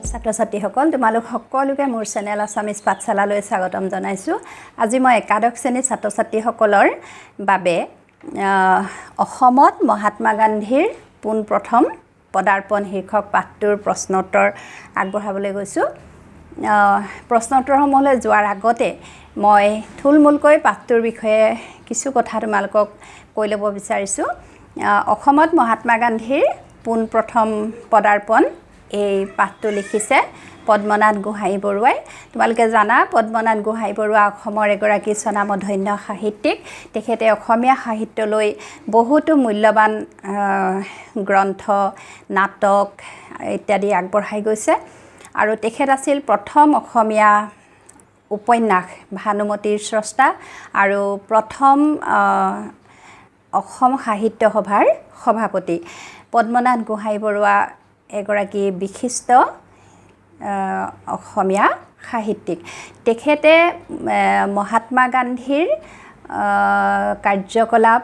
ছাত্ৰ-ছাত্ৰীসকল তোমালোক সকলোকে মোৰ চেনেল আছামিজ পাঠশালালৈ স্বাগতম জনাইছোঁ। আজি মই একাদশ শ্ৰেণীৰ ছাত্ৰ-ছাত্ৰীসকলৰ বাবে অসমত মহাত্মা গান্ধীৰ পোনপ্ৰথম পদাৰ্পণ শীৰ্ষক পাঠটোৰ প্ৰশ্নোত্তৰ আগবঢ়াবলৈ গৈছোঁ। প্ৰশ্নোত্তৰসমূহলৈ যোৱাৰ আগতে মই থুলমূলকৈ পাঠটোৰ বিষয়ে কিছু কথা তোমালোকক কৈ ল'ব বিচাৰিছোঁ। অসমত মহাত্মা গান্ধীৰ পোনপ্ৰথম পদাৰ্পণ এই পাঠটো লিখিছে পদ্মনাথ গোহাঁই বৰুৱাই। তোমালোকে জানা পদ্মনাথ গোহাঁই বৰুৱা অসমৰ এগৰাকী স্বনামধন্য সাহিত্যিক। তেখেতে অসমীয়া সাহিত্যলৈ বহুতো মূল্যৱান গ্ৰন্থ, নাটক ইত্যাদি আগবঢ়াই গৈছে আৰু তেখেত আছিল প্ৰথম অসমীয়া উপন্যাস ভানুমতীৰ স্ৰষ্টা আৰু প্ৰথম অসম সাহিত্য সভাৰ সভাপতি। পদ্মনাথ গোহাঁই বৰুৱা এগৰাকী বিশিষ্ট অসমীয়া সাহিত্যিক। তেখেতে মহাত্মা গান্ধীৰ কাৰ্যকলাপ,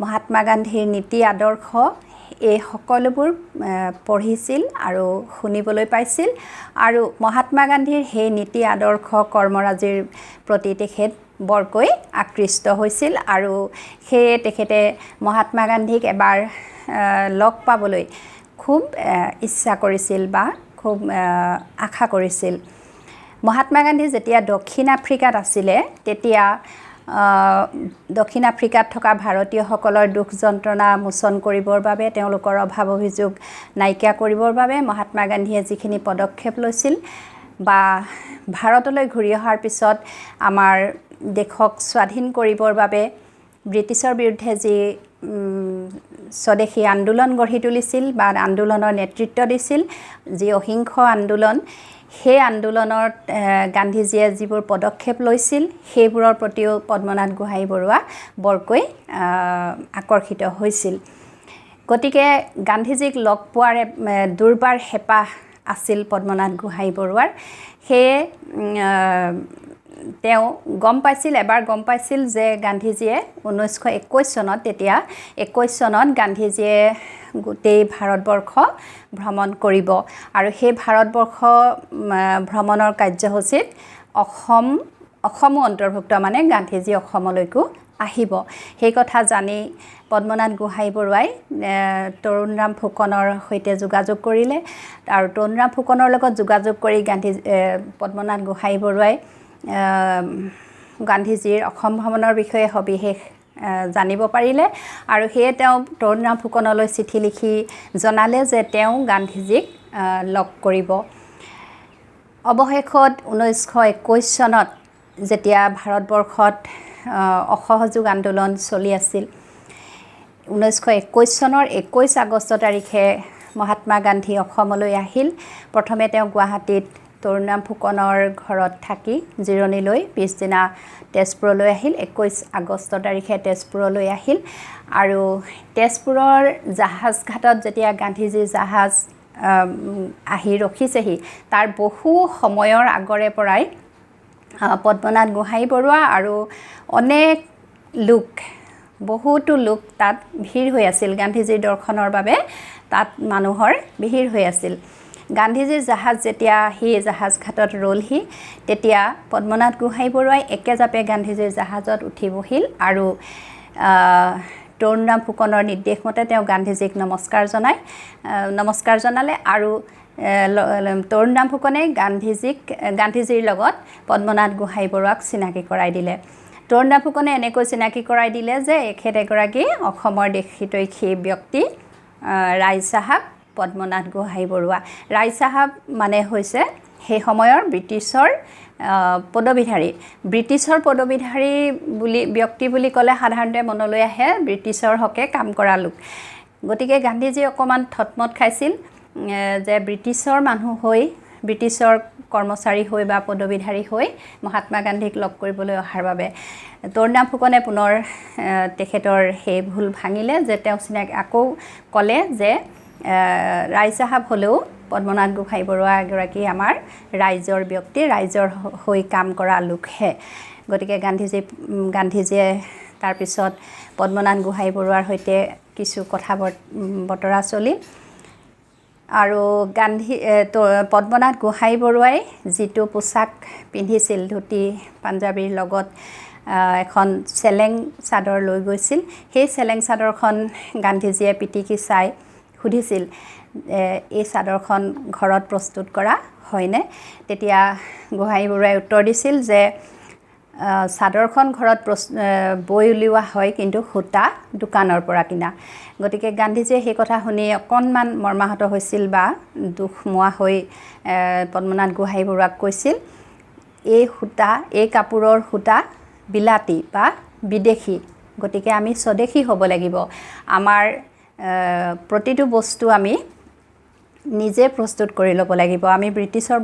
মহাত্মা গান্ধীৰ নীতি আদৰ্শ এই সকলোবোৰ পঢ়িছিল আৰু শুনিবলৈ পাইছিল আৰু মহাত্মা গান্ধীৰ সেই নীতি আদৰ্শ কৰ্মৰাজিৰ প্ৰতি তেখেত বৰকৈ আকৃষ্ট হৈছিল আৰু সেয়ে তেখেতে মহাত্মা গান্ধীক এবাৰ লগ পাবলৈ খুব ইচ্ছা কৰিছিল বা খুব আশা কৰিছিল। মহাত্মা গান্ধী যেতিয়া দক্ষিণ আফ্ৰিকাত আছিলে তেতিয়া দক্ষিণ আফ্ৰিকাত থকা ভাৰতীয়সকলৰ দুখ যন্ত্ৰণা মোচন কৰিবৰ বাবে, তেওঁলোকৰ অভাৱ অভিযোগ নাইকিয়া কৰিবৰ বাবে মহাত্মা গান্ধীয়ে যিখিনি পদক্ষেপ লৈছিল বা ভাৰতলৈ ঘূৰি অহাৰ পিছত আমাৰ দেশক স্বাধীন কৰিবৰ বাবে ব্ৰিটিছৰ বিৰুদ্ধে যি স্বদেশী আন্দোলন গঢ়ি তুলিছিল বা আন্দোলনৰ নেতৃত্ব দিছিল, যি অহিংস আন্দোলন, সেই আন্দোলনত গান্ধীজীয়ে যিবোৰ পদক্ষেপ লৈছিল সেইবোৰৰ প্ৰতিও পদ্মনাথ গোহাঁই বৰুৱা বৰকৈ আকৰ্ষিত হৈছিল। গতিকে গান্ধীজীক লগ পোৱাৰ দুৰ্বাৰ হেঁপাহ আছিল পদ্মনাথ গোহাঁই বৰুৱাৰ। সেয়ে তেওঁ এবাৰ গম পাইছিল যে গান্ধীজীয়ে 1921 চনত, তেতিয়া 21 চনত গান্ধীজীয়ে গোটেই ভাৰতবৰ্ষ ভ্ৰমণ কৰিব আৰু সেই ভাৰতবৰ্ষ ভ্ৰমণৰ কাৰ্যসূচীত অসমো অন্তৰ্ভুক্ত, মানে গান্ধীজী অসমলৈকো আহিব। সেই কথা জানি পদ্মনাথ গোহাঁই বৰুৱাই তৰুণৰাম ফুকনৰ সৈতে যোগাযোগ কৰিলে আৰু তৰুণৰাম ফুকনৰ লগত যোগাযোগ কৰি পদ্মনাথ গোহাঁই বৰুৱাই গান্ধীজীৰ অসম ভ্ৰমণৰ বিষয়ে সবিশেষ জানিব পাৰিলে আৰু সেয়ে তেওঁ তৰুণৰাম ফুকনলৈ চিঠি লিখি জনালে যে তেওঁ গান্ধীজীক লগ কৰিব। অৱশেষত 1921 চনত যেতিয়া ভাৰতবৰ্ষত অসহযোগ আন্দোলন চলি আছিল, 1921 চনৰ 21 আগষ্ট তাৰিখে মহাত্মা গান্ধী অসমলৈ আহিল। প্ৰথমে তেওঁ গুৱাহাটীত তৰুণৰাম ফুকনৰ ঘৰত থাকি জিৰণি লৈ পিছদিনা তেজপুৰলৈ আহিল। 21 আগষ্ট তাৰিখে তেজপুৰলৈ আহিল আৰু তেজপুৰৰ জাহাজ ঘাটত যেতিয়া গান্ধীজীৰ জাহাজ আহি ৰখিছেহি, তাৰ বহু সময়ৰ আগৰে পৰাই পদ্মনাথ গোহাঁই বৰুৱা আৰু অনেক বহুতো লোক তাত ভিৰ হৈ আছিল। গান্ধীজীৰ দৰ্শনৰ বাবে তাত মানুহৰ ভিৰ হৈ আছিল। গান্ধীজীৰ জাহাজ যেতিয়া সেই জাহাজ ঘাটত ৰলহি, তেতিয়া পদ্মনাথ গোহাঁই বৰুৱাই একেজাপে গান্ধীজীৰ জাহাজত উঠি বহিল আৰু তৰুণৰাম ফুকনৰ নিৰ্দেশমতে তেওঁ গান্ধীজীক নমস্কাৰ জনালে আৰু তৰুণৰাম ফুকনে গান্ধীজীৰ লগত পদ্মনাথ গোহাঁই বৰুৱাক চিনাকি কৰাই দিলে। তৰুণৰাম ফুকনে এনেকৈ চিনাকি কৰাই দিলে যে এখেত এগৰাকী অসমৰ দেশহিতৈষী ব্যক্তি, ৰাই চাহাব পদ্মনাথ গোহাঁই বৰুৱা। ৰাই চাহাব মানে হৈছে সেই সময়ৰ ব্ৰিটিছৰ পদবীধাৰী। ব্ৰিটিছৰ পদবীধাৰী ব্যক্তি বুলি ক'লে সাধাৰণতে মনলৈ আহে ব্ৰিটিছৰ হকে কাম কৰা লোক। গতিকে গান্ধীজী অকণমান থতমত খাইছিল যে ব্ৰিটিছৰ মানুহ হৈ, ব্ৰিটিছৰ কৰ্মচাৰী হৈ বা পদবীধাৰী হৈ মহাত্মা গান্ধীক লগ কৰিবলৈ অহাৰ বাবে তৰুণৰাম ফুকনে পুনৰ তেখেতৰ সেই ভুল ভাঙিলে যে তেওঁ আকৌ ক'লে যে ৰাই চাহাব হ'লেও পদ্মনাথ গোহাঁই বৰুৱা এগৰাকী আমাৰ ৰাইজৰ ব্যক্তি, ৰাইজৰ হৈ কাম কৰা লোকহে। গতিকে গান্ধীজীয়ে তাৰপিছত পদ্মনাথ গোহাঁই বৰুৱাৰ সৈতে কিছু কথা বতৰা চলিল আৰু পদ্মনাথ গোহাঁই বৰুৱাই যিটো পোছাক পিন্ধিছিল ধুতি পাঞ্জাবীৰ লগত এখন চেলেং চাদৰ লৈ গৈছিল সেই চেলেং চাদৰখন গান্ধীজীয়ে পিটিকি চাই সুধিছিল এই চাদৰখন ঘৰত প্ৰস্তুত কৰা হয়নে তেতিয়া গোহাঁই বৰুৱাই উত্তৰ দিছিল যে চাদৰখন ঘৰত বৈ উলিওৱা হয় কিন্তু সূতা দোকানৰ পৰা কিনা গতিকে গান্ধীজীয়ে সেই কথা শুনি অকণমান মৰ্মাহত হৈছিল বা দুখ মোৱা হৈ পদ্মনাথ গোহাঁই বৰুৱাক কৈছিল এই কাপোৰৰ সূতা বিলাতী বা বিদেশী গতিকে আমি স্বদেশী হ'ব লাগিব আমাৰ প্ৰতিটো বস্তু আমি নিজে প্ৰস্তুত কৰি ল'ব লাগিব আমি ব্ৰিটিছৰ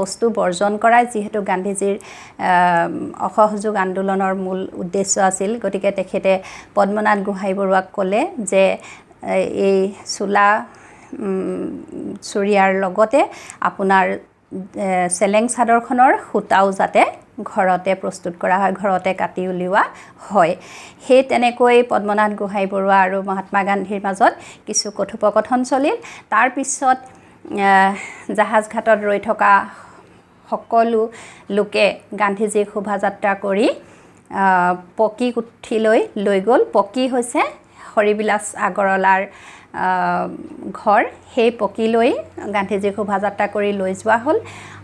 বস্তু বৰ্জন কৰাই যিহেতু গান্ধীজীৰ অসহযোগ আন্দোলনৰ মূল উদ্দেশ্য আছিল গতিকে তেখেতে পদ্মনাথ গোহাঁই বৰুৱাক ক'লে যে এই চোলা চুৰিয়াৰ লগতে আপোনাৰ চেলেং চাদৰখনৰ সূতাও যাতে ঘৰতে প্ৰস্তুত কৰা হয় ঘৰতে কাটি উলিওৱা হয় সেই তেনেকৈ পদ্মনাথ গোহাঁই বৰুৱা আৰু মহাত্মা গান্ধীৰ মাজত কিছু কথোপকথন চলিল তাৰ পিছত জাহাজ ঘাটত ৰৈ থকা সকলো লোকে গান্ধীজীক শোভাযাত্ৰা কৰি পকী কুঠিলৈ লৈ গ'ল পকী হৈছে হৰিবিলাস আগৰৱালাৰ ঘৰ সেই পকীলৈ গান্ধীজীক শোভাযাত্ৰা কৰি লৈ যোৱা হ'ল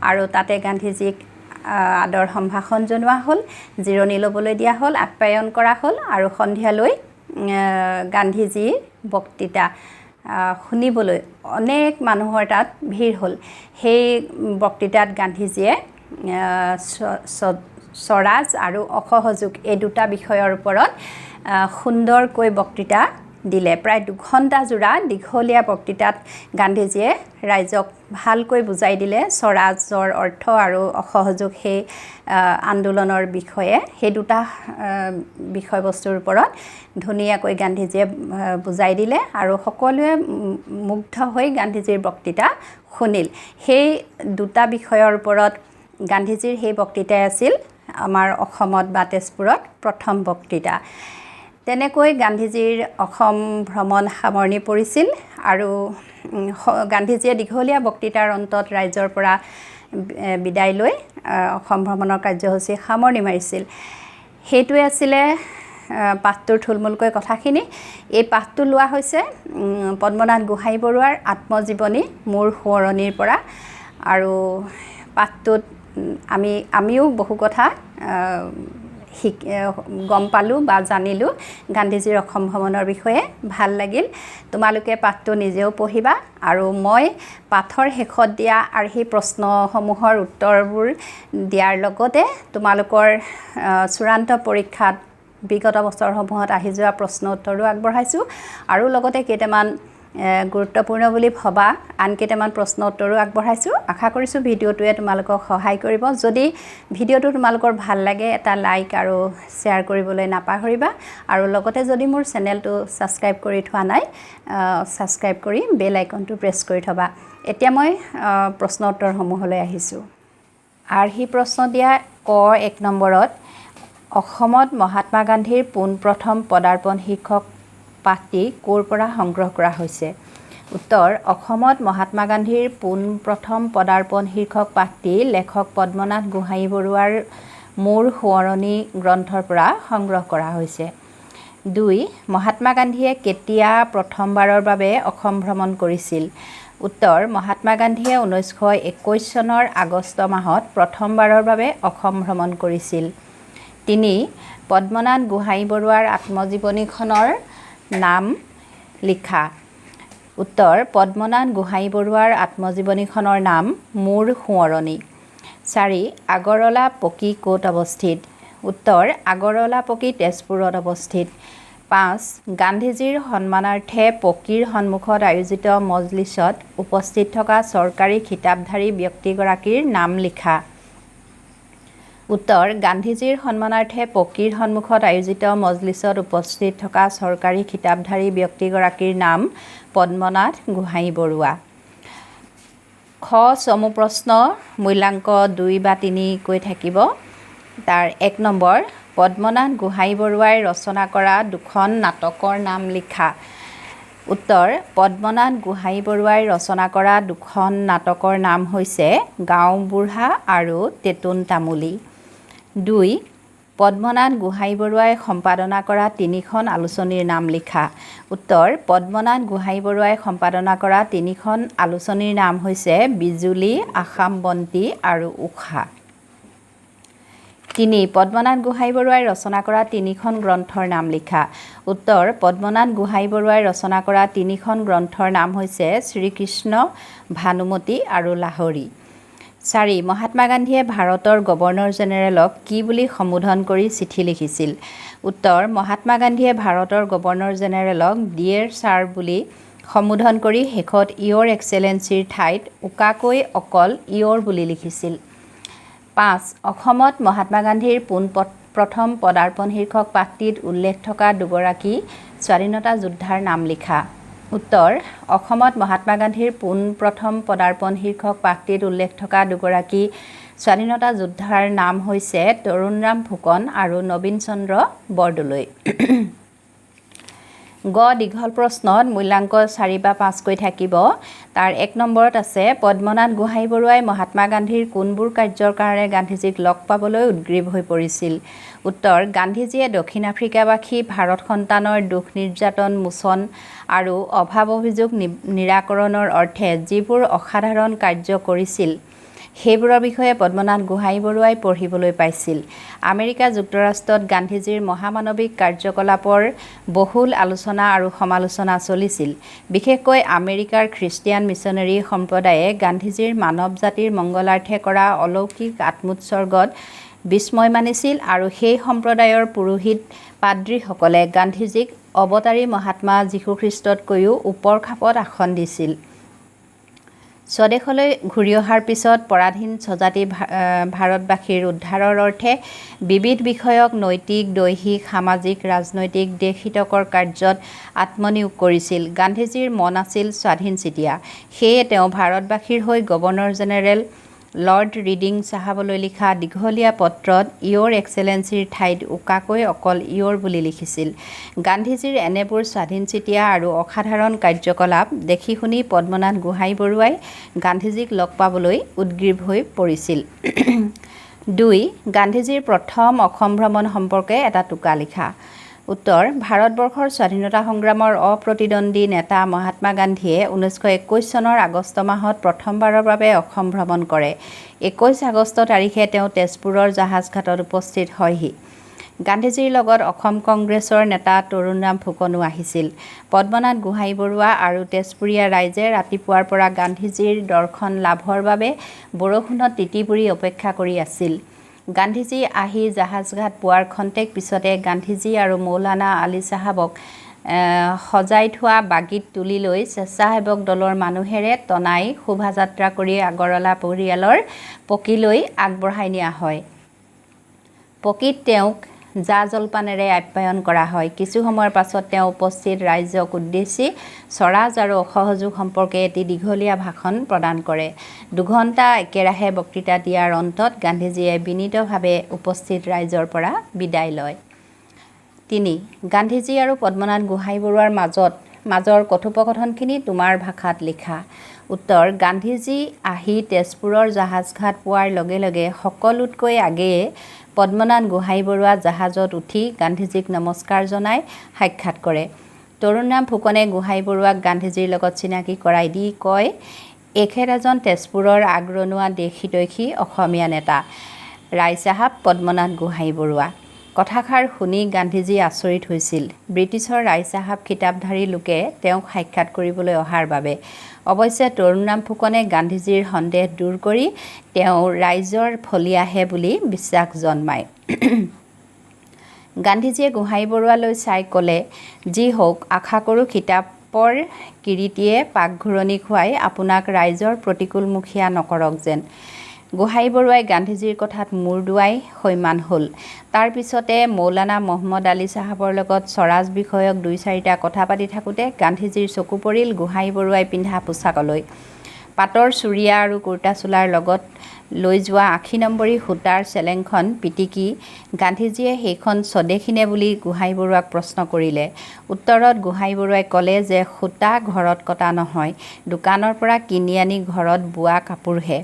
আৰু তাতে গান্ধীজীক আদৰ সম্ভাষণ জনোৱা হ'ল জিৰণি ল'বলৈ দিয়া হ'ল আপ্যায়ন কৰা হ'ল আৰু সন্ধিয়ালৈ গান্ধীজীৰ বক্তৃতা শুনিবলৈ অনেক মানুহৰ তাত ভিৰ হ'ল সেই বক্তৃতাত গান্ধীজীয়ে স্বৰাজ আৰু অসহযোগ এই দুটা বিষয়ৰ ওপৰত সুন্দৰকৈ বক্তৃতা দিলে প্ৰায় 2 ঘণ্টা জোৰা দীঘলীয়া বক্তৃতাত গান্ধীজীয়ে ৰাইজক ভালকৈ বুজাই দিলে স্বৰাজৰ অৰ্থ আৰু অসহযোগ সেই আন্দোলনৰ বিষয়ে সেই দুটা বিষয়বস্তুৰ ওপৰত ধুনীয়াকৈ গান্ধীজীয়ে বুজাই দিলে আৰু সকলোৱে মুগ্ধ হৈ গান্ধীজীৰ বক্তৃতা শুনিল সেই দুটা বিষয়ৰ ওপৰত গান্ধীজীৰ সেই বক্তৃতাই আছিল আমাৰ অসমত বা তেজপুৰত প্ৰথম বক্তৃতা তেনেকৈ গান্ধীজীৰ অসম ভ্ৰমণ সামৰণি পৰিছিল আৰু গান্ধীজীয়ে দীঘলীয়া বক্তৃতাৰ অন্তত ৰাইজৰ পৰা বিদায় লৈ অসম ভ্ৰমণৰ কাৰ্যসূচী সামৰণি মাৰিছিল সেইটোৱে আছিলে পাঠটোৰ থুলমূলকৈ কথাখিনি এই পাঠটো লোৱা হৈছে পদ্মনাথ গোহাঁই বৰুৱাৰ আত্মজীৱনী মোৰ সোঁৱৰণিৰ পৰা আৰু পাঠটোত আমিও বহু কথা গম পালোঁ বা জানিলোঁ গান্ধীজীৰ অসম ভ্ৰমণৰ বিষয়ে ভাল লাগিল তোমালোকে পাঠটো নিজেও পঢ়িবা আৰু মই পাঠৰ শেষত দিয়া আৰু সেই প্ৰশ্নসমূহৰ উত্তৰবোৰ দিয়াৰ লগতে তোমালোকৰ চূড়ান্ত পৰীক্ষাত বিগত বছৰসমূহত আহি যোৱা প্ৰশ্ন উত্তৰো আগবঢ়াইছোঁ আৰু লগতে কেইটামান গুৰুত্বপূৰ্ণ বুলি ভবা আন কেইটামান প্ৰশ্ন উত্তৰো আগবঢ়াইছোঁ আশা কৰিছোঁ ভিডিঅ'টোৱে তোমালোকক সহায় কৰিব যদি ভিডিঅ'টো তোমালোকৰ ভাল লাগে এটা লাইক আৰু শ্বেয়াৰ কৰিবলৈ নাপাহৰিবা আৰু লগতে যদি মোৰ চেনেলটো ছাবস্ক্ৰাইব কৰি থোৱা নাই ছাবস্ক্ৰাইব কৰি বেল আইকনটো প্ৰেছ কৰি থবা এতিয়া মই প্ৰশ্ন উত্তৰসমূহলৈ আহিছোঁ আৰ্হি প্ৰশ্ন দিয়া ক 1 নম্বৰত অসমত মহাত্মা গান্ধীৰ পোনপ্ৰথম পদাৰ্পণ শীৰ্ষক পাঠটি ক'ৰ পৰা সংগ্ৰহ কৰা হৈছে উত্তৰ অসমত মহাত্মা গান্ধীৰ পোনপ্ৰথম পদাৰ্পণ শীৰ্ষক পাঠটি লেখক পদ্মনাথ গোহাঁই বৰুৱাৰ মোৰ সোঁৱৰণি গ্ৰন্থৰ পৰা সংগ্ৰহ কৰা হৈছে 2 মহাত্মা গান্ধীয়ে কেতিয়া প্ৰথমবাৰৰ বাবে অসম ভ্ৰমণ কৰিছিল উত্তৰ মহাত্মা গান্ধীয়ে 1921 চনৰ আগষ্ট মাহত প্ৰথমবাৰৰ বাবে অসম ভ্ৰমণ কৰিছিল 3 পদ্মনাথ গোহাঁই বৰুৱাৰ আত্মজীৱনীখনৰ নাম লিখা উত্তৰ পদ্মনাথ গোহাঁই বৰুৱাৰ আত্মজীৱনীখনৰ নাম মোৰ সোঁৱৰণি 4 আগৰৱালা পকী ক'ত অৱস্থিত উত্তৰ আগৰৱালা পকী তেজপুৰত অৱস্থিত 5 গান্ধীজীৰ সন্মানাৰ্থে পকীৰ সন্মুখত আয়োজিত মজলিছত উপস্থিত থকা চৰকাৰী খিতাপধাৰী ব্যক্তিগৰাকীৰ নাম লিখা উত্তৰ গান্ধীজীৰ সন্মানাৰ্থে পকীৰ সন্মুখত আয়োজিত মজলিছত উপস্থিত থকা চৰকাৰী খিতাপধাৰী ব্যক্তিগৰাকীৰ নাম পদ্মনাথ গোহাঁই বৰুৱা খ চমু প্ৰশ্ন মূল্যাংক 2 বা 3 কৈ থাকিব তাৰ 1 নম্বৰ পদ্মনাথ গোহাঁই বৰুৱাই ৰচনা কৰা দুখন নাটকৰ নাম লিখা। উত্তৰ পদ্মনাথ গোহাঁই বৰুৱাই ৰচনা কৰা দুখন নাটকৰ নাম হৈছে গাঁওবুঢ়া আৰু তেতুন তামুলী। 2. পদ্মনাথ গোহাঁই বৰুৱাই সম্পাদনা কৰা তিনিখন আলোচনীৰ নাম লিখা। উত্তৰ পদ্মনাথ গোহাঁই বৰুৱাই সম্পাদনা কৰা তিনিখন আলোচনীৰ নাম হৈছে বিজুলী, আসাম বন্তি আৰু উষা। 3. পদ্মনাথ গোহাঁই বৰুৱাই ৰচনা কৰা তিনিখন গ্ৰন্থৰ নাম লিখা। উত্তৰ পদ্মনাথ গোহাঁই বৰুৱাই ৰচনা কৰা তিনিখন গ্ৰন্থৰ নাম হৈছে শ্ৰীকৃষ্ণ, ভানুমতী আৰু লাহৰী। 4. মহাত্মা গান্ধীয়ে ভাৰতৰ গভৰ্ণৰ জেনেৰেলক কি বুলি সম্বোধন কৰি চিঠি লিখিছিল। উত্তৰ মহাত্মা গান্ধীয়ে ভাৰতৰ গভৰ্ণৰ জেনেৰেলক ডিয়েৰ ছাৰ বুলি সম্বোধন কৰি শেষত ইয়ৰ এক্সেলেঞ্চিৰ ঠাইত উকাকৈ অকল ইয়ৰ বুলি লিখিছিল। 5. অসমত মহাত্মা গান্ধীৰ পোনপ্ৰথম পদাৰ্পণ শীৰ্ষক পাঠটিত উল্লেখ থকা দুগৰাকী স্বাধীনতা যোদ্ধাৰ নাম লিখা। উত্তৰ অসমত মহাত্মা গান্ধীৰ পোনপ্ৰথম পদাৰ্পণ শীৰ্ষক পাঠটিত উল্লেখ থকা দুগৰাকী স্বাধীনতা যোদ্ধাৰ নাম হৈছে তৰুণৰাম ফুকন আৰু নবীন চন্দ্ৰ বৰদলৈ। গ দীঘল প্ৰশ্নত মূল্যাংক 4 বা 5 কৈ থাকিব। তাৰ 1 নম্বৰত আছে পদ্মনাথ গোহাঁই বৰুৱাই মহাত্মা গান্ধীৰ কোনবোৰ কাৰ্যৰ কাৰণে গান্ধীজীক লগ পাবলৈ উদ্গ্ৰীৱ হৈ পৰিছিল। উত্তৰ গান্ধীজীয়ে দক্ষিণ আফ্ৰিকাবাসী ভাৰত সন্তানৰ দুখ নিৰ্যাতন মোচন আৰু অভাৱ অভিযোগ নিৰাকৰণৰ অৰ্থে যিবোৰ অসাধাৰণ কাৰ্য কৰিছিল সেইবোৰৰ বিষয়ে পদ্মনাথ গোহাঁই বৰুৱাই পঢ়িবলৈ পাইছিল। আমেৰিকা যুক্তৰাষ্ট্ৰত গান্ধীজীৰ মহামানৱিক কাৰ্যকলাপৰ বহুল আলোচনা আৰু সমালোচনা চলিছিল। বিশেষকৈ আমেৰিকাৰ খ্ৰীষ্টিয়ান মিছনেৰী সম্প্ৰদায়ে গান্ধীজীৰ মানৱ জাতিৰ মংগলাৰ্থে কৰা অলৌকিক আত্মোৎসৰ্গত বিস্ময় মানিছিল আৰু সেই সম্প্ৰদায়ৰ পুৰোহিত পাদ্ৰীসকলে গান্ধীজীক অৱতাৰী মহাত্মা যীশুখ্ৰীষ্টতকৈও ওপৰ খাপত আসন দিছিল। স্বদেশলৈ ঘূৰি অহাৰ পিছত পৰাধীন স্বজাতি ভাৰতবাসীৰ উদ্ধাৰৰ অৰ্থে বিবিধ বিষয়ক নৈতিক, দৈহিক, সামাজিক, ৰাজনৈতিক দেশহিতকৰ কাৰ্যত আত্মনিয়োগ কৰিছিল। গান্ধীজীৰ মন আছিল স্বাধীনচিতীয়া। সেয়ে তেওঁ ভাৰতবাসীৰ হৈ গভৰ্ণৰ জেনেৰেল লৰ্ড ৰিডিং চাহাবলৈ লিখা দীঘলীয়া পত্ৰত ইয়ৰ এক্সেলেঞ্চিৰ ঠাইত উকাকৈ অকল ইয়ৰ বুলি লিখিছিল। গান্ধীজীৰ এনেবোৰ স্বাধীনচিতীয়া আৰু অসাধাৰণ কাৰ্যকলাপ দেখি শুনি পদ্মনাথ গোহাঁই বৰুৱাই গান্ধীজীক লগ পাবলৈ উদ্গ্ৰীৱ হৈ পৰিছিল। 2. গান্ধীজীৰ প্ৰথম অসম ভ্ৰমণ সম্পৰ্কে এটা টোকা লিখা। উত্তৰ ভাৰতবৰ্ষৰ স্বাধীনতা সংগ্ৰামৰ অপ্ৰতিদ্বন্দ্বী নেতা মহাত্মা গান্ধীয়ে 1921 চনৰ আগষ্ট মাহত প্ৰথমবাৰৰ বাবে অসম ভ্ৰমণ কৰে। 21 আগষ্ট তাৰিখে তেওঁ তেজপুৰৰ জাহাজঘাটত উপস্থিত হয়হি। গান্ধীজীৰ লগত অসম কংগ্ৰেছৰ নেতা তৰুণৰাম ফুকনো আহিছিল। পদ্মনাথ গোহাঁই বৰুৱা আৰু তেজপুৰীয়া ৰাইজে ৰাতিপুৱাৰ পৰা গান্ধীজীৰ দৰ্শন লাভৰ বাবে বৰষুণত তিতি বুৰি অপেক্ষা কৰি আছিল। গান্ধীজী আহি জাহাজঘাট পোৱাৰ খন্তেক পিছতে গান্ধীজী আৰু মৌলানা আলী চাহাবক সজাই থোৱা বাগিত তুলি লৈ স্বেচ্ছাসেৱক দলৰ মানুহেৰে টনাই শোভাযাত্ৰা কৰি আগৰৱালা পৰিয়ালৰ পকীলৈ আগবঢ়াই নিয়া হয়। পকীত তেওঁক জা জলপানেৰে আপ্যায়ন কৰা হয়। কিছু সময়ৰ পাছত তেওঁ উপস্থিত ৰাইজক উদ্দেশ্যি স্বৰাজ আৰু অসহযোগ সম্পৰ্কে এটি দীঘলীয়া ভাষণ প্ৰদান কৰে। 2 ঘণ্টা একেৰাহে বক্তৃতা দিয়াৰ অন্তত গান্ধীজীয়ে বিনীতভাৱে উপস্থিত ৰাইজৰ পৰা বিদায় লয়। 3. গান্ধীজী আৰু পদ্মনাথ গোহাঁই বৰুৱাৰ মাজৰ কথোপকথনখিনি তোমাৰ ভাষাত লিখা। উত্তৰ গান্ধীজী আহি তেজপুৰৰ জাহাজঘাট পোৱাৰ লগে লগে সকলোতকৈ আগেয়ে পদ্মনাথ গোহাঁই বৰুৱা জাহাজত উঠি গান্ধীজীক নমস্কাৰ জনাই সাক্ষাৎ কৰে। তৰুণৰাম ফুকনে গোহাঁই বৰুৱাক গান্ধীজীৰ লগত চিনাকি কৰাই দি কয়, এখেত এজন তেজপুৰৰ আগৰণুৱা দেশহিতৈষী অসমীয়া নেতা ৰায় চাহাব পদ্মনাথ গোহাঁই বৰুৱা। কথাষাৰ শুনি গান্ধীজী আচৰিত হৈছিল। ব্ৰিটিছৰ ৰায় চাহাব খিতাপধাৰী লোকে তেওঁক সাক্ষাৎ কৰিবলৈ অহাৰ বাবে। অৱশ্যে তৰুণৰাম ফুকনে গান্ধীজীৰ সন্দেহ দূৰ কৰি তেওঁ ৰাইজৰ ফলিয়াহে বুলি বিশ্বাস জন্মায়। গান্ধীজীয়ে গোহাঁই বৰুৱালৈ চাই ক'লে, যি হওক আশা কৰোঁ খিতাপৰ কিৰিটিয়ে পাকঘূৰণি খুৱাই আপোনাক ৰাইজৰ প্ৰতিকূলমুখীয়া নকৰক যেন। গোহাঁই বৰুৱাই গান্ধীজীৰ কথাত মূৰ দোৱাই সৈমান হ'ল। তাৰ পিছতে মৌলানা মহম্মদ আলী চাহাবৰ লগত স্বৰাজ বিষয়ক 2-4টা কথা পাতি থাকোঁতে গান্ধীজীৰ চকু পৰিল গোহাঁই বৰুৱাই পিন্ধা পোছাকলৈ। পাটৰ চুৰিয়া আৰু কুৰ্তা চোলাৰ লগত লৈ যোৱা ৮০ নম্বৰী সূতাৰ চেলেংখন পিটিকি গান্ধীজীয়ে সেইখন স্বদেশীনে বুলি গোহাঁই বৰুৱাক প্ৰশ্ন কৰিলে। উত্তৰত গোহাঁই বৰুৱাই ক'লে যে সূতা ঘৰত কটা নহয়, দোকানৰ পৰা কিনি আনি ঘৰত বোৱা কাপোৰহে।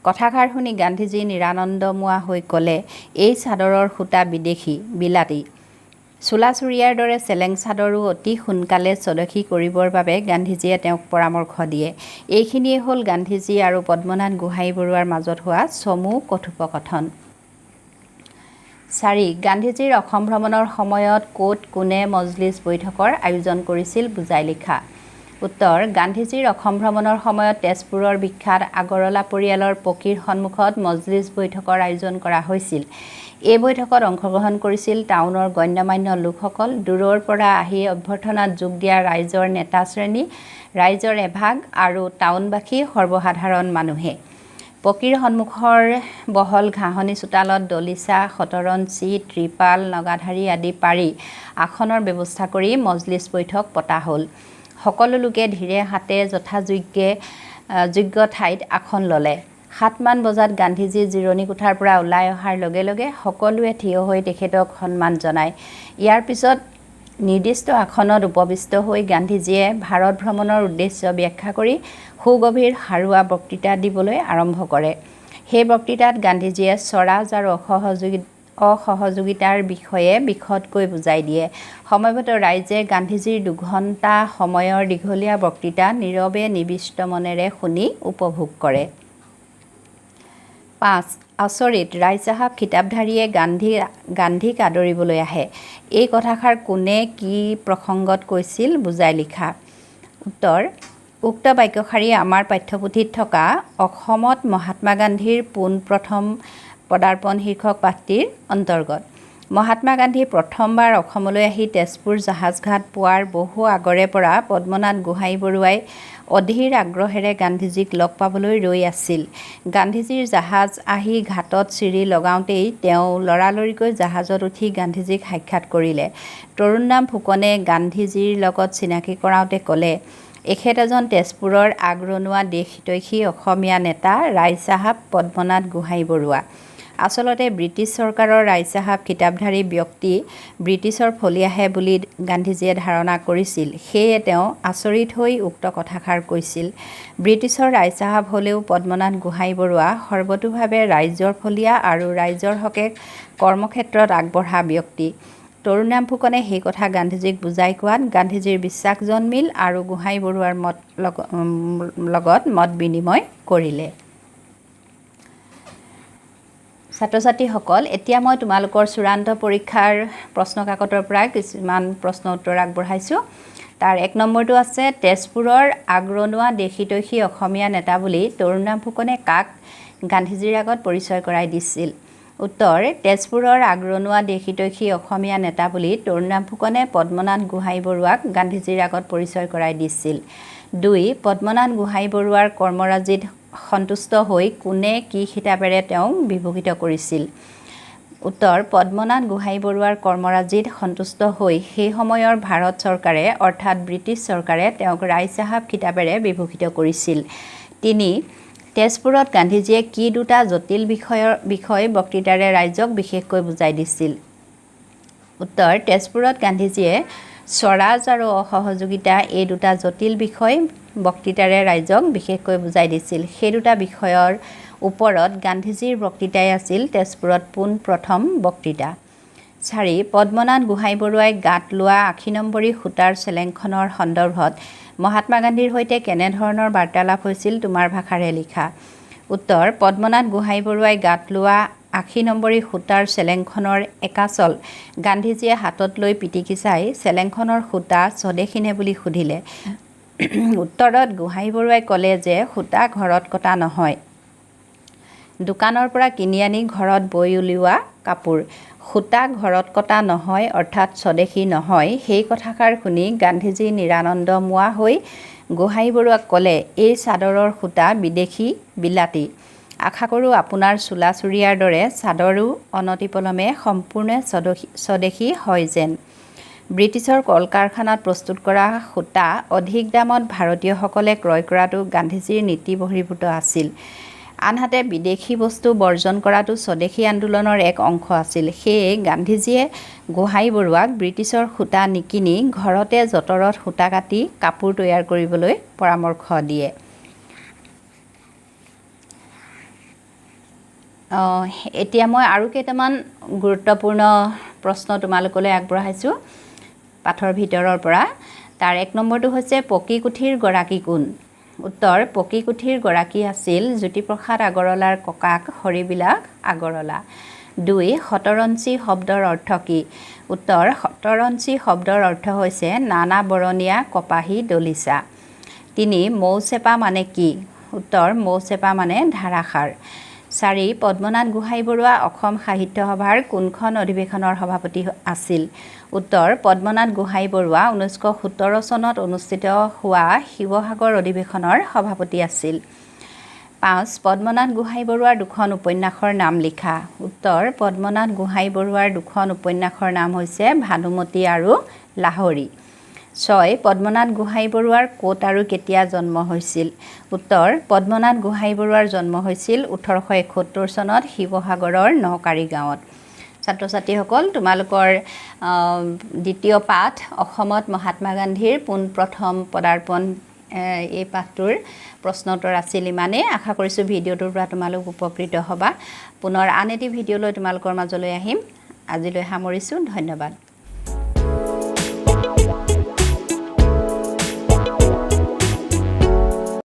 কথাষাৰ শুনি গান্ধীজী নিৰানন্দমোৱা হৈ ক'লে, এই চাদৰৰ সূতা বিদেশী, বিলাতী। চোলা চুৰিয়াৰ দৰে চেলেং চাদৰো অতি সোনকালে স্বদেশী কৰিবৰ বাবে গান্ধীজীয়ে তেওঁক পৰামৰ্শ দিয়ে। এইখিনিয়ে হ'ল গান্ধীজী আৰু পদ্মনাথ গোহাঁই বৰুৱাৰ মাজত হোৱা চমু কথোপকথন। ৪. গান্ধীজীৰ অসম ভ্ৰমণৰ সময়ত ক'ত কোনে মজলিছ বৈঠকৰ আয়োজন কৰিছিল বুজাই লিখা। উত্তৰ: গান্ধীজীৰ অসম ভ্ৰমণৰ সময়ত তেজপুৰৰ বিখ্যাত আগৰৱালা পৰিয়ালৰ পকীৰ সন্মুখত মজলিছ বৈঠকৰ আয়োজন কৰা হৈছিল। এই বৈঠকত অংশগ্ৰহণ কৰিছিল টাউনৰ গণ্যমান্য লোকসকল, দূৰৰ পৰা আহি অভ্যৰ্থনাত যোগ দিয়া ৰাইজৰ নেতা শ্ৰেণী, ৰাইজৰ এভাগ আৰু টাউনবাসী সৰ্বসাধাৰণ মানুহে। পকীৰ সন্মুখৰ বহল ঘাঁহনি চোতালত দলিচা, শতৰঞ্চি, ত্ৰিপাল, নগাধাৰী আদি পাৰি আসনৰ ব্যৱস্থা কৰি মজলিছ বৈঠক পতা হ'ল। সকলো লোকে ধীৰে হাতে যোগ্য ঠাইত আসন ল'লে। ৭ মান বজাত গান্ধীজী জিৰণি কোঠাৰ পৰা ওলাই অহাৰ লগে লগে সকলোৱে থিয় হৈ তেখেতক সন্মান জনায়। ইয়াৰ পিছত নিৰ্দিষ্ট আসনত উপবিষ্ট হৈ গান্ধীজীয়ে ভাৰত ভ্ৰমণৰ উদ্দেশ্য ব্যাখ্যা কৰি সুগভীৰ সাৰুৱা বক্তৃতা দিবলৈ আৰম্ভ কৰে। সেই বক্তৃতাত গান্ধীজীয়ে স্বৰাজ আৰু অসহযোগিতাৰ বিষয়ে বিশদকৈ বুজাই দিয়ে। সমবেত ৰাইজে গান্ধীজীৰ ২ ঘণ্টা সময়ৰ দীঘলীয়া বক্তৃতা নীৰৱে নিবিষ্ট মনেৰে শুনি উপভোগ কৰে। ৫. আচৰিত, ৰায়চাহাব খিতাপধাৰীয়ে গান্ধীক আদৰিবলৈ আহে। এই কথাষাৰ কোনে কি প্ৰসংগত কৈছিল বুজাই লিখা। উত্তৰ: উক্ত বাক্যশাৰী আমাৰ পাঠ্যপুথিত থকা অসমত মহাত্মা গান্ধীৰ পোনপ্ৰথম পদাৰ্পণ শীৰ্ষক পাঠটিৰ অন্তৰ্গত। মহাত্মা গান্ধী প্ৰথমবাৰ অসমলৈ আহি তেজপুৰ জাহাজঘাট পোৱাৰ বহু আগৰে পৰা পদ্মনাথ গোহাঁই বৰুৱাই অধীৰ আগ্ৰহেৰে গান্ধীজীক লগ পাবলৈ ৰৈ আছিল। গান্ধীজীৰ জাহাজ আহি ঘাটত চিৰি লগাওঁতেই তেওঁ লৰালৰিকৈ জাহাজত উঠি গান্ধীজীক সাক্ষাৎ কৰিলে। তৰুণৰাম ফুকনে গান্ধীজীৰ লগত চিনাকি কৰাওঁতে ক'লে, এখেত এজন তেজপুৰৰ আগৰণুৱা দেশহিতৈষী অসমীয়া নেতা ৰায়চাহাব পদ্মনাথ গোহাঁই বৰুৱা। আচলতে ব্ৰিটিছ চৰকাৰৰ ৰায়চাহাব খিতাপধাৰী ব্যক্তি ব্ৰিটিছৰ ফলিয়াহে বুলি গান্ধীজীয়ে ধাৰণা কৰিছিল। সেয়ে তেওঁ আচৰিত হৈ উক্ত কথাষাৰ কৈছিল। ব্ৰিটিছৰ ৰায়চাহাব হ'লেও পদ্মনাথ গোহাঁই বৰুৱা সৰ্বতোভাৱে ৰাইজৰ ফলীয়া আৰু ৰাইজৰ হকে কৰ্মক্ষেত্ৰত আগবঢ়া ব্যক্তি। তৰুণৰাম ফুকনে সেই কথা গান্ধীজীক বুজাই কোৱাত গান্ধীজীৰ বিশ্বাস জন্মিল আৰু গোহাঁই বৰুৱাৰ লগত মত বিনিময় কৰিলে। ছাত্ৰ ছাত্ৰীসকল, এতিয়া মই তোমালোকৰ চূড়ান্ত পৰীক্ষাৰ প্ৰশ্নকাকতৰ পৰা কিছুমান প্ৰশ্ন উত্তৰ আগবঢ়াইছোঁ। তাৰ ১ নম্বৰটো আছে, তেজপুৰৰ আগৰণুৱা দেশহিতৈষী অসমীয়া নেতা বুলি তৰুণৰাম ফুকনে কাক গান্ধীজীৰ আগত পৰিচয় কৰাই দিছিল। উত্তৰ: তেজপুৰৰ আগৰণুৱা দেশহিতৈষী অসমীয়া নেতা বুলি তৰুণৰাম ফুকনে পদ্মনাথ গোহাঁই বৰুৱাক গান্ধীজীৰ আগত পৰিচয় কৰাই দিছিল। ২. পদ্মনাথ গোহাঁই বৰুৱাৰ কৰ্মৰাজিত সন্তুষ্ট হৈ কোনে কি খিতাপেৰে তেওঁক বিভূষিত কৰিছিল। উত্তৰ: পদ্মনাথ গোহাঁই বৰুৱাৰ কৰ্মৰাজিত সন্তুষ্ট হৈ সেই সময়ৰ ভাৰত চৰকাৰে অৰ্থাৎ ব্ৰিটিছ চৰকাৰে তেওঁক ৰায়চাহাব খিতাপেৰে বিভূষিত কৰিছিল। ৩. তেজপুৰত গান্ধীজীয়ে কি দুটা জটিল বিষয় বক্তৃতাৰে ৰাইজক বিশেষকৈ বুজাই দিছিল। উত্তৰ: তেজপুৰত গান্ধীজীয়ে স্বৰাজ আৰু অসহযোগিতা এই দুটা জটিল বিষয় বক্তৃতাৰে ৰাইজক বিশেষকৈ বুজাই দিছিল। সেই দুটা বিষয়ৰ ওপৰত গান্ধীজীৰ বক্তৃতাই আছিল তেজপুৰত পোনপ্ৰথম বক্তৃতা। ৪. পদ্মনাথ গোহাঁই বৰুৱাই গাত লোৱা ৮০ নম্বৰী সূতাৰ চেলেংখনৰ সন্দৰ্ভত মহাত্মা গান্ধীৰ সৈতে কেনেধৰণৰ বাৰ্তালাপ হৈছিল তোমাৰ ভাষাৰে লিখা। উত্তৰ: পদ্মনাথ গোহাঁই বৰুৱাই গাত লোৱা ৮০ নম্বৰী সূতাৰ চেলেংখনৰ একাচল গান্ধীজীয়ে হাতত লৈ পিটিকি চাই চেলেংখনৰ সূতা স্বদেশীনে বুলি সুধিলে। উত্তৰত গোহাঁই বৰুৱাই ক'লে যে সূতা ঘৰত কটা নহয়, দোকানৰ পৰা কিনি আনি ঘৰত বৈ উলিওৱা কাপোৰ। সূতা ঘৰত কটা নহয় অৰ্থাৎ স্বদেশী নহয়, সেই কথাষাৰ শুনি গান্ধীজী নিৰানন্দমোৱা হৈ গোহাঁই বৰুৱাক ক'লে, এই চাদৰৰ সূতা বিদেশী, বিলাতী। আশা কৰোঁ আপোনাৰ চোলা চুৰিয়াৰ দৰে চাদৰো অনতিপলমে সম্পূৰ্ণ স্বদেশী হয় যেন। ব্ৰিটিছৰ কল কাৰখানাত প্ৰস্তুত কৰা সূতা অধিক দামত ভাৰতীয়সকলে ক্ৰয় কৰাটো গান্ধীজীৰ নীতি বহিৰ্ভূত আছিল। আনহাতে বিদেশী বস্তু বৰ্জন কৰাটো স্বদেশী আন্দোলনৰ এক অংশ আছিল। সেয়ে গান্ধীজীয়ে গোহাঁই বৰুৱাক ব্ৰিটিছৰ সূতা নিকিনি ঘৰতে যঁতৰত সূতা কাটি কাপোৰ তৈয়াৰ কৰিবলৈ পৰামৰ্শ দিয়ে। এতিয়া মই আৰু কেইটামান গুৰুত্বপূৰ্ণ প্ৰশ্ন তোমালোকলৈ আগবঢ়াইছোঁ পাঠৰ ভিতৰৰ পৰা। তাৰ 1 নম্বৰটো হৈছে পকীকুঠিৰ গৰাকী কোন? উত্তৰ, পকীকুঠিৰ গৰাকী আছিল জ্যোতিপ্ৰসাদ আগৰৱালাৰ ককাক হৰিবিলাস আগৰৱালা। 2 শতৰঞ্চী শব্দৰ অৰ্থ কি? উত্তৰ, শতৰঞ্চী শব্দৰ অৰ্থ হৈছে নানা বৰণীয়া কপাহী দলিচা। 3 মৌচেপা মানে কি? উত্তৰ, মৌচেপা মানে ধাৰাসাৰ। 4 পদ্মনাথ গোহাঁই বৰুৱা অসম সাহিত্য সভাৰ কোনখন অধিৱেশনৰ সভাপতি আছিল? উত্তৰ, পদ্মনাথ গোহাঁই বৰুৱা 1917 চনত অনুষ্ঠিত হোৱা শিৱসাগৰ অধিৱেশনৰ সভাপতি আছিল। 5 পদ্মনাথ গোহাঁই বৰুৱাৰ দুখন উপন্যাসৰ নাম লিখা। উত্তৰ, পদ্মনাথ গোহাঁই বৰুৱাৰ দুখন উপন্যাসৰ নাম হৈছে ভানুমতী আৰু লাহৰী। 6 পদ্মনাথ গোহাঁই বৰুৱাৰ ক'ত আৰু কেতিয়া জন্ম হৈছিল? উত্তৰ, পদ্মনাথ গোহাঁই বৰুৱাৰ জন্ম হৈছিল 1871 চনত শিৱসাগৰৰ নকাৰী গাঁৱত। ছাত্ৰ ছাত্ৰীসকল, তোমালোকৰ দ্বিতীয় পাঠ অসমত মহাত্মা গান্ধীৰ পোনপ্ৰথম পদাৰ্পণ এই পাঠটোৰ প্ৰশ্নোত্তৰ আছিল ইমানেই। আশা কৰিছোঁ ভিডিঅ'টোৰ পৰা তোমালোক উপকৃত হ'বা। পুনৰ আন এটি ভিডিঅ'লৈ তোমালোকৰ মাজলৈ আহিম। আজিলৈ সামৰিছোঁ। ধন্যবাদ।